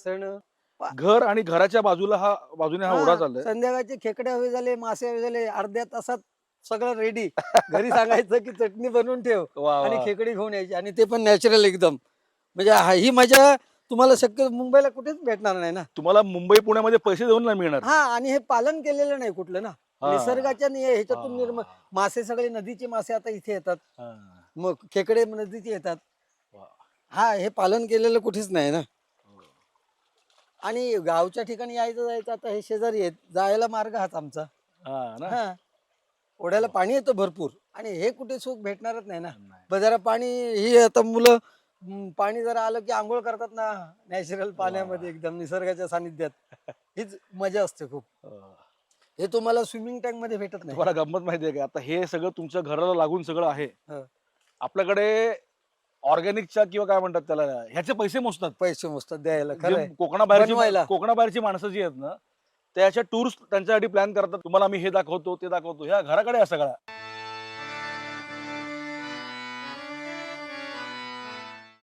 सण घर आणि घराच्या बाजूने हा ओढा चाललाय. संध्याकाळचे खेकडे हवे झाले, मासे हवे झाले, अर्ध्या तासात सगळं रेडी. घरी सांगायचं की चटणी बनवून ठेव वा आणि वा. खेकडी घेऊन यायची आणि ते पण नॅचरल एकदम. म्हणजे ही मजा तुम्हाला शक्य मुंबईला कुठेच भेटणार नाही ना. तुम्हाला मुंबई पुण्यामध्ये पैसे देऊन नाही मिळणार. हा आणि हे पालन केलेलं नाही कुठलं ना. हा. निसर्गाच्या ह्याच्यातून हा. मासे सगळे नदीचे मासे आता इथे येतात. हा. मग खेकडे नदीचे येतात. वा. हा हे पालन केलेलं कुठेच नाही ना. हो. आणि गावच्या ठिकाणी यायचं जायचं आता हे शेजारी आहेत, जायला मार्ग हाच आमचा. हा ना. हा ओढ्याला पाणी येतं भरपूर आणि हे कुठे सुख भेटणारच नाही ना. नाही. जरा पाणी ही आता मुलं पाणी जरा आलं की आंघोळ करतात ना नॅचरल पाण्यामध्ये एकदम निसर्गाच्या सानिध्यात. हीच मजा असते खूप. हो. हे तुम्हाला स्विमिंग टँक मध्ये भेटत नाही. तुम्हाला गंमत माहितीये का, आता हे सगळं तुमच्या घराला लागून सगळं आहे. हं. आपल्याकडे ऑर्गॅनिकच्या किंवा काय म्हणतात त्याला, ह्याचे पैसे मोजतात. पैसे मोजतात द्यायला जे खरंय. कोकणाबाहेरची बनवायला. कोकणाबाहेरची माणसं जी आहेत ना, त्याच्या टूर्स त्यांच्यासाठी प्लॅन करतात. तुम्हाला आम्ही हे दाखवतो, ते दाखवतो. ह्या घराकडे आहे सगळा.